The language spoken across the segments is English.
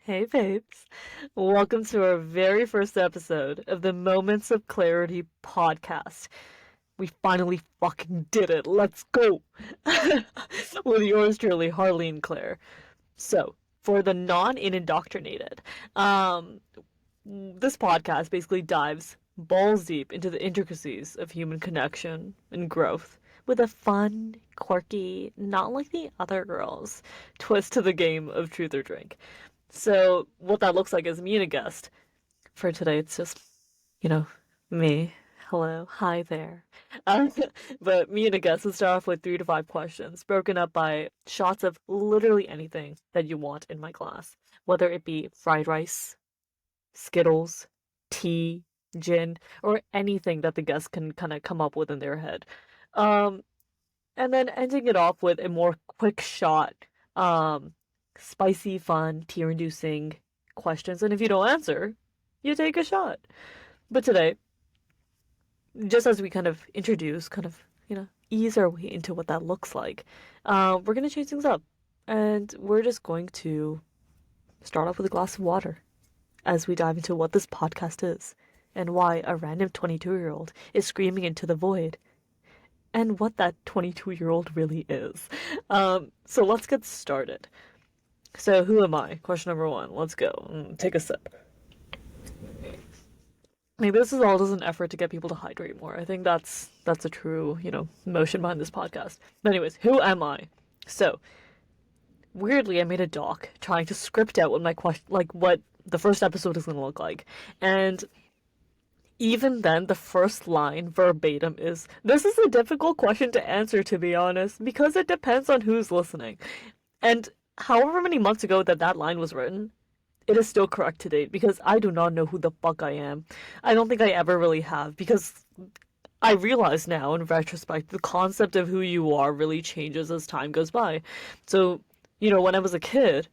Hey babes. Welcome to our very first episode of the Moments of Clarity podcast. We finally fucking did it. Let's go. With yours truly, Harleen Claire. So, for the non-indoctrinated, um, this podcast basically dives balls deep into the intricacies of human connection and growth with a fun, quirky, not like the other girls twist to the game of truth or drink. So what that looks like is me and a guest. For today, it's just, you know, me. Hello, hi there. Um, but me and a guest will start off with 3 to 5 questions, broken up by shots of literally anything that you want in my glass, whether it be fried rice, Skittles, tea, gin, or anything that the guest can kind of come up with in their head. Um, and then ending it off with a more quick shot, um, spicy, fun, tear-inducing questions. And if you don't answer, you take a shot. But today, just as we kind of introduce, ease our way into what that looks like, we're gonna change things up. And we're just going to start off with a glass of water as we dive into what this podcast is and why a random 22-year-old is screaming into the void and what that 22-year-old really is. So let's get started. So, who am I? Question number one. Let's go. Take a sip. Maybe this is all just an effort to get people to hydrate more. I think that's a true, motion behind this podcast. But anyways, who am I? So, weirdly, I made a doc trying to script out what my question, like what the first episode is going to look like. And even then, the first line verbatim is, "This is a difficult question to answer, to be honest, because it depends on who's listening." And however many months ago that line was written, it is still correct to date because I do not know who the fuck I am. I don't think I ever really have because I realize now in retrospect the concept of who you are really changes as time goes by. So, when I was a kid,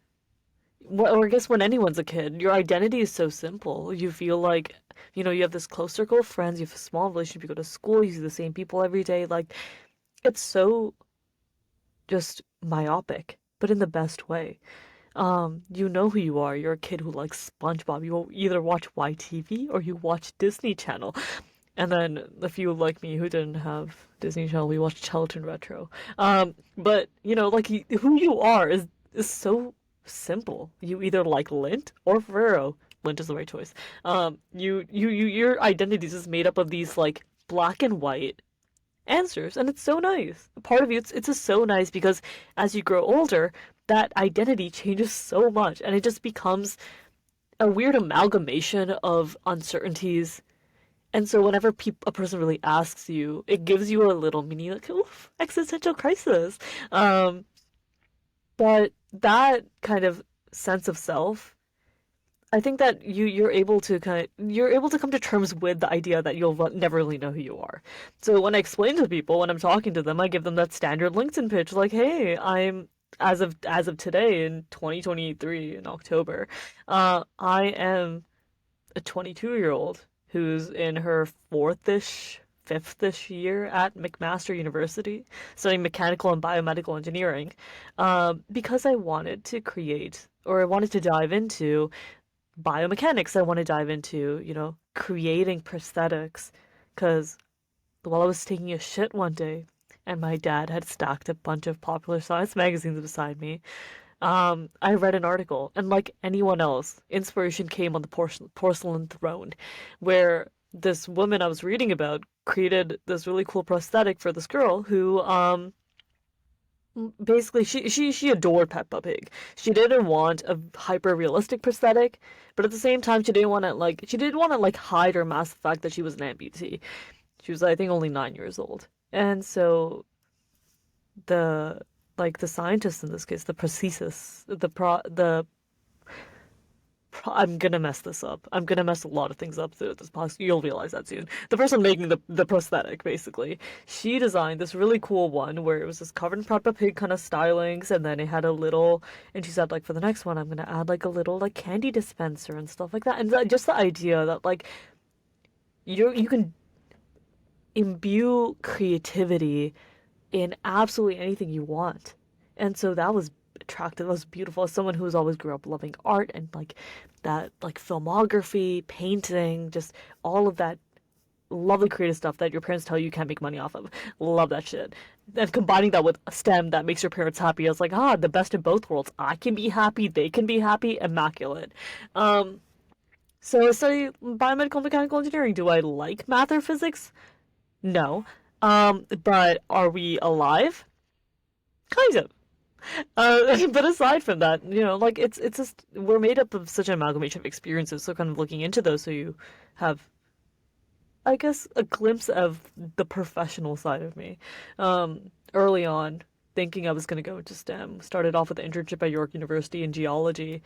or I guess when anyone's a kid, your identity is so simple. You feel like, you have this close circle of friends, you have a small relationship, you go to school, you see the same people every day. Like, it's so just myopic, but in the best way. You know who you are. You're a kid who likes SpongeBob. You will either watch YTV or you watch Disney Channel. And then a few like me who didn't have Disney Channel, we watched Charlton Retro. But like who you are is so simple. You either like Lint or Ferrero. Lint is the right choice. Your identity is just made up of these like black and white answers, and it's so nice. Part of you, it's just so nice because as you grow older, that identity changes so much, and it just becomes a weird amalgamation of uncertainties. And so whenever a person really asks you, it gives you a little mini like, oof, existential crisis. Um, but that kind of sense of self, I think that you're able to come to terms with the idea that you'll never really know who you are. So when I explain to people when I'm talking to them, I give them that standard LinkedIn pitch like, "Hey, I'm as of today in 2023 in October, I am a 22-year-old who's in her fourth-ish, fifth-ish year at McMaster University, studying mechanical and biomedical engineering, because I wanted to create or I wanted to dive into biomechanics. I want to dive into, creating prosthetics. Because while I was taking a shit one day and my dad had stacked a bunch of popular science magazines beside me, I read an article, and like anyone else, inspiration came on the porcelain throne, where this woman I was reading about created this really cool prosthetic for this girl who, basically she adored Peppa Pig. She didn't want a hyper realistic prosthetic, but at the same time she didn't want to hide or mask the fact that she was an amputee. She was, I think, only 9 years old. And so the the scientist in this case, the prosthesis, I'm gonna mess this up. I'm gonna mess a lot of things up through this podcast. You'll realize that soon. The person making the prosthetic, basically, she designed this really cool one where it was just covered in Peppa Pig kind of stylings, and then it had a little. And she said, like, for the next one, I'm gonna add like a little like candy dispenser and stuff like that. And just the idea that like you can imbue creativity in absolutely anything you want. And so that was attractive, I was beautiful as someone who's always grew up loving art and like that like filmography, painting, just all of that lovely creative stuff that your parents tell you can't make money off of. Love that shit. And combining that with a STEM that makes your parents happy, I was like, the best of both worlds. I can be happy, they can be happy, immaculate. Um, so I study biomedical and mechanical engineering. Do I like math or physics? No. But are we alive? Kind of. But aside from that, like it's just we're made up of such an amalgamation of experiences. So kind of looking into those, so you have, I guess, a glimpse of the professional side of me. Early on, thinking I was going to go into STEM, started off with an internship at York University in geology,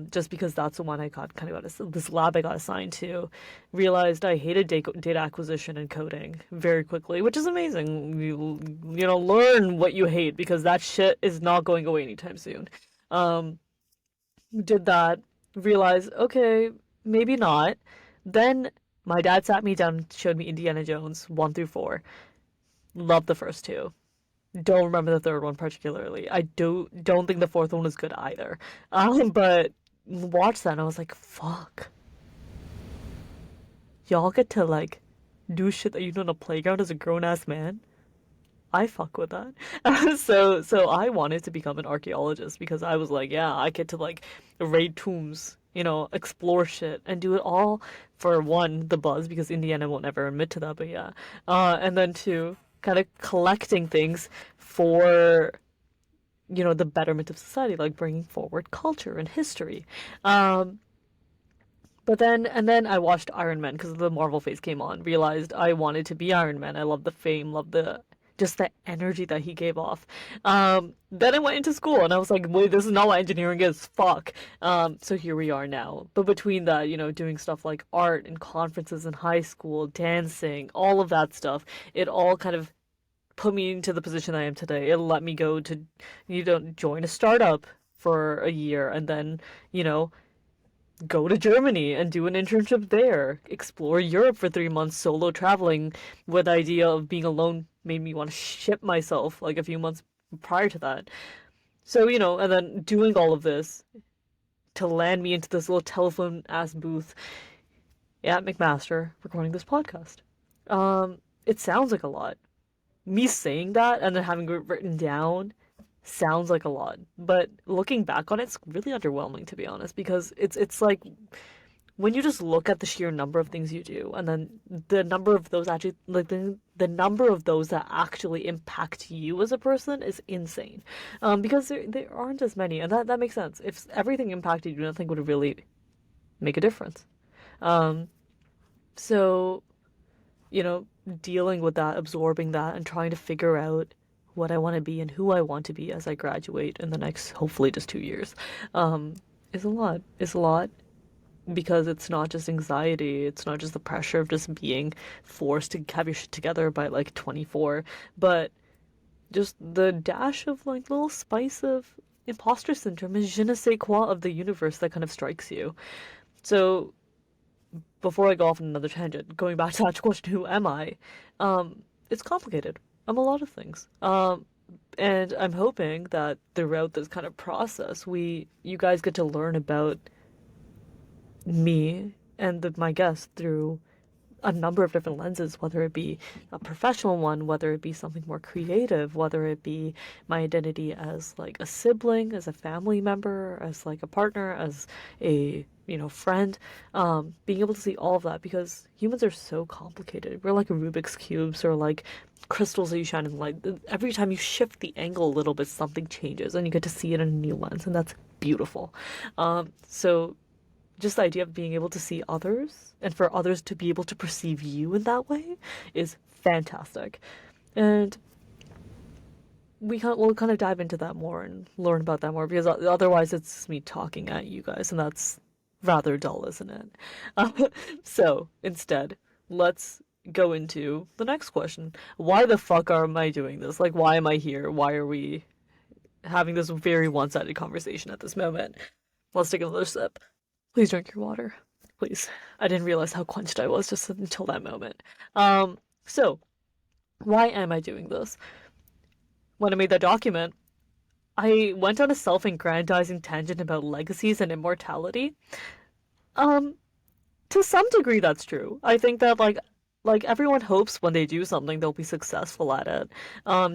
just because that's the one I got this lab I got assigned to. Realized I hated data acquisition and coding very quickly, which is amazing. Learn what you hate because that shit is not going away anytime soon. Um, did that, realized, okay, maybe not. Then my dad sat me down and showed me Indiana Jones 1 through 4. Loved the first two. Don't remember the third one particularly. I don't think the fourth one was good either. But watched that and I was like, fuck. Y'all get to like do shit that you do on a playground as a grown ass man. I fuck with that. So I wanted to become an archaeologist because I was like, yeah, I get to like raid tombs, explore shit and do it all for one, the buzz, because Indiana won't ever admit to that, but yeah. And then two, kind of collecting things for, the betterment of society, like bringing forward culture and history. Um, and then I watched Iron Man because the Marvel phase came on. Realized I wanted to be Iron Man. I love the fame, love the just the energy that he gave off. Then I went into school and I was like, wait, this is not what engineering is. Fuck. So here we are now. But between that, doing stuff like art and conferences in high school, dancing, all of that stuff, it all kind of put me into the position I am today. It let me go to, join a startup for a year and then, you know, go to Germany and do an internship there, explore Europe for 3 months, solo traveling with the idea of being alone made me want to ship myself like a few months prior to that. So, and then doing all of this to land me into this little telephone ass booth at McMaster recording this podcast. It sounds like a lot. Me saying that and then having it written down sounds like a lot, but looking back on it, it's really underwhelming to be honest, because it's like when you just look at the sheer number of things you do and then the number of those actually like the number of those that actually impact you as a person is insane. Because there aren't as many, and that makes sense. If everything impacted you, nothing would really make a difference. Um, so dealing with that, absorbing that, and trying to figure out what I want to be and who I want to be as I graduate in the next, hopefully, just 2 years, is a lot. It's a lot because it's not just anxiety, it's not just the pressure of just being forced to have your shit together by like 24, but just the dash of like little spice of imposter syndrome and je ne sais quoi of the universe that kind of strikes you. So before I go off on another tangent, going back to that question, who am I? It's complicated. I'm a lot of things. And I'm hoping that throughout this kind of process, you guys get to learn about me and my guests through a number of different lenses, whether it be a professional one, whether it be something more creative, whether it be my identity as like a sibling, as a family member, as like a partner, as a friend, being able to see all of that, because humans are so complicated. We're like Rubik's cubes or like crystals that you shine in light. Every time you shift the angle a little bit, something changes and you get to see it in a new lens, and that's beautiful. So just the idea of being able to see others and for others to be able to perceive you in that way is fantastic. And we'll kind of dive into that more and learn about that more, because otherwise it's me talking at you guys and that's rather dull, isn't it? So instead, let's go into the next question. Why the fuck am I doing this? Like, why am I here? Why are we having this very one-sided conversation at this moment? Let's take another sip. Please drink your water. Please. I didn't realize how quenched I was just until that moment. So, why am I doing this? When I made that document, I went on a self-aggrandizing tangent about legacies and immortality. Um, to some degree, that's true. I think that like everyone hopes when they do something they'll be successful at it.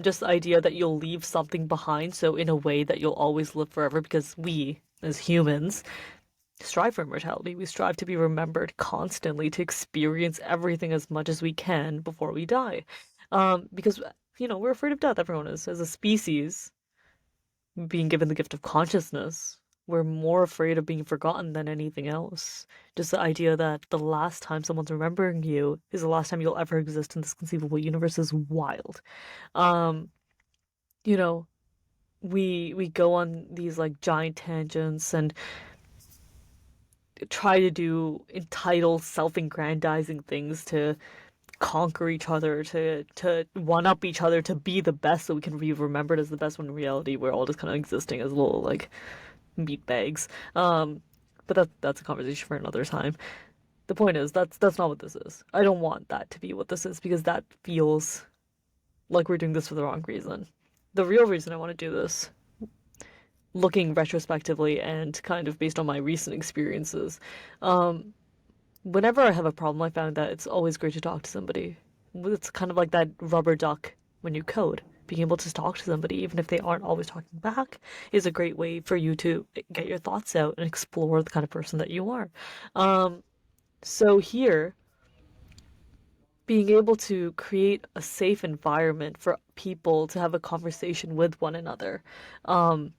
Just the idea that you'll leave something behind, so in a way that you'll always live forever, because we as humans strive for immortality. We strive to be remembered constantly, to experience everything as much as we can before we die. Because we're afraid of death. Everyone is. As a species, being given the gift of consciousness, we're more afraid of being forgotten than anything else. Just the idea that the last time someone's remembering you is the last time you'll ever exist in this conceivable universe is wild. Um, you know, we go on these like giant tangents and try to do entitled self-aggrandizing things to conquer each other, to one up each other, to be the best so we can be remembered as the best, when in reality we're all just kind of existing as little like meat bags. But that's a conversation for another time. The point is that's not what this is. I don't want that to be what this is, because that feels like we're doing this for the wrong reason. The real reason I want to do this, looking retrospectively and kind of based on my recent experiences, um, whenever I have a problem, I found that it's always great to talk to somebody. It's kind of like that rubber duck when you code. Being able to talk to somebody, even if they aren't always talking back, is a great way for you to get your thoughts out and explore the kind of person that you are. Um, so here, being able to create a safe environment for people to have a conversation with one another, um,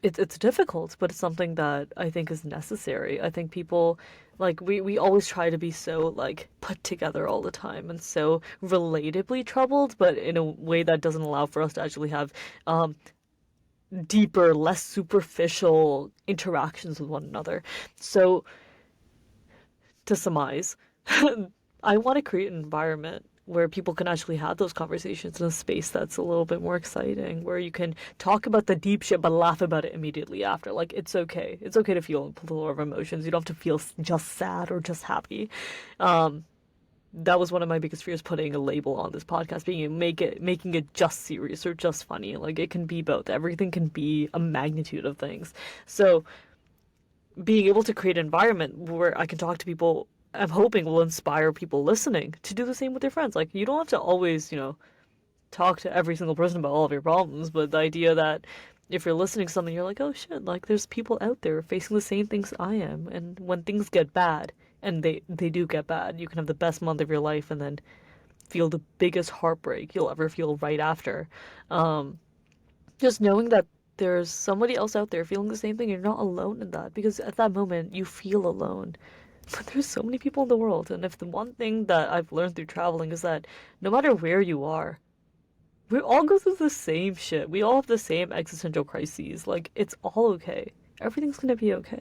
it's difficult, but it's something that I think is necessary. I think people like we always try to be so like put together all the time and so relatably troubled, but in a way that doesn't allow for us to actually have um deeper, less superficial interactions with one another. So to surmise, I want to create an environment where people can actually have those conversations in a space that's a little bit more exciting, where you can talk about the deep shit but laugh about it immediately after. Like, it's okay. It's okay to feel a plethora of emotions. You don't have to feel just sad or just happy. Um, that was one of my biggest fears, putting a label on this podcast, being making it just serious or just funny. Like, it can be both. Everything can be a magnitude of things. So being able to create an environment where I can talk to people, I'm hoping will inspire people listening to do the same with their friends. Like, you don't have to always, talk to every single person about all of your problems, but the idea that if you're listening to something, you're like, oh shit, like there's people out there facing the same things I am. And when things get bad, and they do get bad, you can have the best month of your life and then feel the biggest heartbreak you'll ever feel right after. Um, just knowing that there's somebody else out there feeling the same thing, you're not alone in that, because at that moment you feel alone. But there's so many people in the world, and if the one thing that I've learned through traveling is that no matter where you are, we all go through the same shit. We all have the same existential crises. Like, it's all okay. Everything's gonna be okay.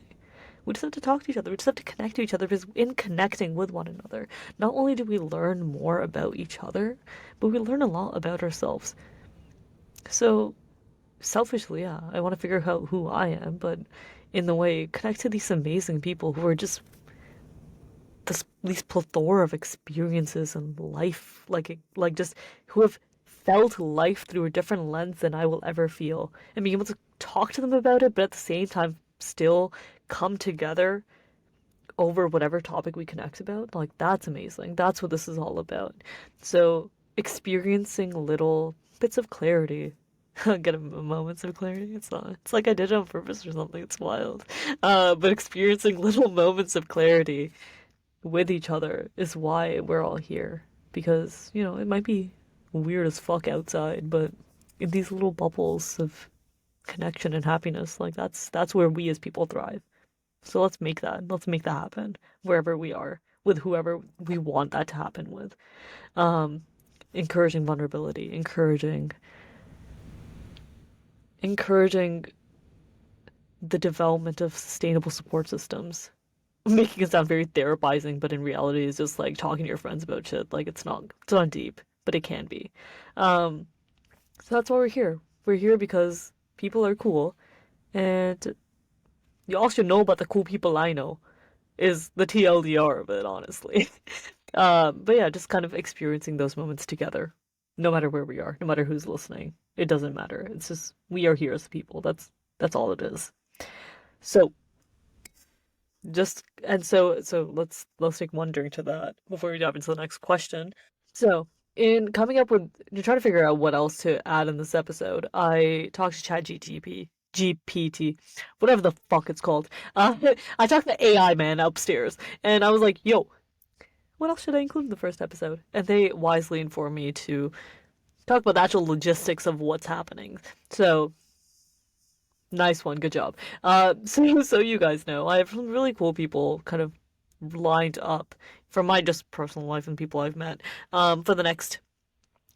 We just have to talk to each other. We just have to connect to each other, because in connecting with one another, not only do we learn more about each other, but we learn a lot about ourselves. So selfishly, yeah, I want to figure out who I am, but in the way, connect to these amazing people who are just these plethora of experiences and life, like just who have felt life through a different lens than I will ever feel, and being able to talk to them about it, but at the same time still come together over whatever topic we connect about. Like, that's amazing. That's what this is all about. So experiencing little bits of clarity. Get a moments of clarity. It's not. It's like I did it on purpose or something. It's wild. But experiencing little moments of clarity with each other is why we're all here. Because it might be weird as fuck outside, but in these little bubbles of connection and happiness, like that's where we as people thrive. So let's make that. Let's make that happen wherever we are, with whoever we want that to happen with. Um, encouraging vulnerability, encouraging the development of sustainable support systems. Making it sound very therapizing, but in reality, it's just like talking to your friends about shit. Like, it's not deep, but it can be. Um, so that's why we're here. We're here because people are cool, and you all should know about the cool people I know. Is the TLDR of it, honestly. But yeah, just kind of experiencing those moments together. no matter where we are, no matter who's listening. It doesn't matter. It's just we are here as people. That's all it is. So so let's take one drink to that before we dive into the next question. So in coming up with to try to figure out what else to add in this episode, I talked to GPT, whatever the fuck it's called. I talked to the AI man upstairs, and I was like, "Yo, what else should I include in the first episode?" And they wisely informed me to talk about the actual logistics of what's happening. So nice one, good job. So you guys know, I have some really cool people kind of lined up from my just personal life and people I've met for the next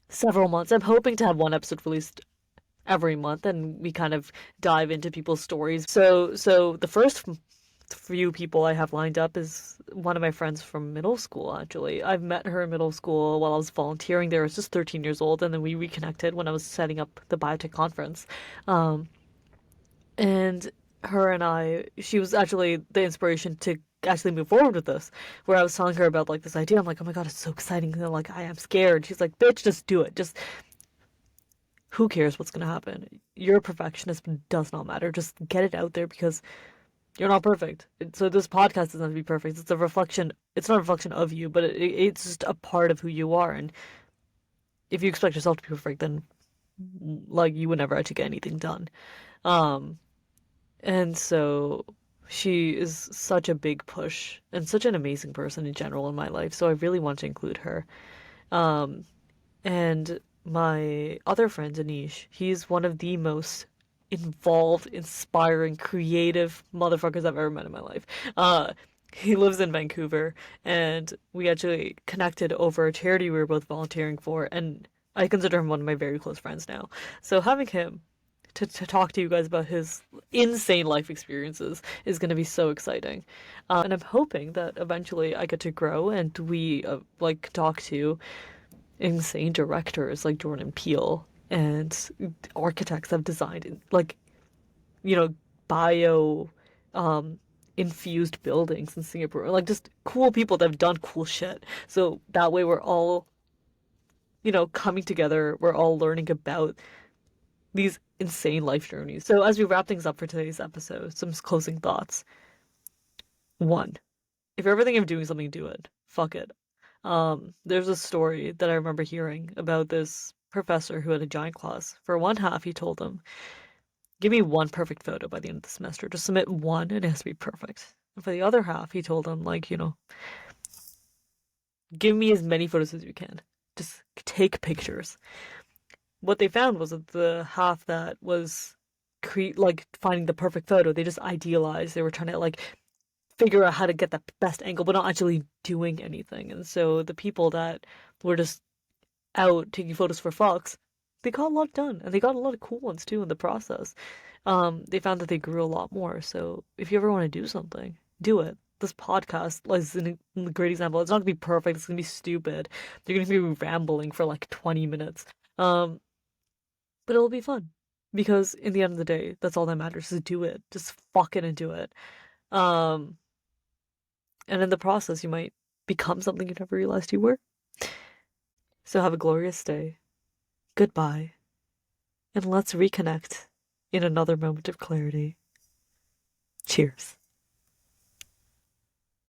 several months. I'm hoping to have one episode released every month, and we kind of dive into people's stories. So the first few people I have lined up is one of my friends from middle school, actually. I've met her in middle school while I was volunteering there. I was just 13 years old, and then we reconnected when I was setting up the biotech conference. Um, and her and she was actually the inspiration to actually move forward with this. Where I was telling her about like this idea, I'm like, oh my god, it's so exciting. And like, I am scared. She's like, bitch, just do it. Just who cares what's gonna happen? You're a perfectionist, but it does not matter. Just get it out there because you're not perfect. So this podcast doesn't have to be perfect. It's a reflection. It's not a reflection of you, but it's just a part of who you are. And if you expect yourself to be perfect, then like you would never actually get anything done. Um, And so she is such a big push and such an amazing person in general in my life. So I really want to include her. Um, and my other friend, Anish, he's one of the most involved, inspiring, creative motherfuckers I've ever met in my life. He lives in Vancouver, and we actually connected over a charity we were both volunteering for, and I consider him one of my very close friends now. So having him to talk to you guys about his insane life experiences is going to be so exciting. And I'm hoping that eventually I get to grow and we like talk to insane directors like Jordan Peele and architects have designed like, you know, bio um infused buildings in Singapore. Like just cool people that have done cool shit. So that way we're all, coming together, we're all learning about these insane life journeys. So as we wrap things up for today's episode, some closing thoughts. One, if you're ever thinking of doing something, do it. Fuck it. There's a story that I remember hearing about this professor who had a giant class. For one half, he told them, give me one perfect photo by the end of the semester. Just submit one, and it has to be perfect. And for the other half, he told them, like, give me as many photos as you can. Just take pictures. What they found was that the half that was like finding the perfect photo, they just idealized. They were trying to like figure out how to get the best angle, but not actually doing anything. And so the people that were just out taking photos for fucks, they got a lot done, and they got a lot of cool ones too in the process. They found that they grew a lot more. So if you ever want to do something, do it. This podcast is a great example. It's not gonna be perfect. It's gonna be stupid. You're gonna be rambling for like 20 minutes. Um, but it'll be fun because in the end of the day, that's all that matters is do it. Just fuck it and do it. Um, and in the process, you might become something you never realized you were. So have a glorious day. Goodbye. And let's reconnect in another moment of clarity. Cheers.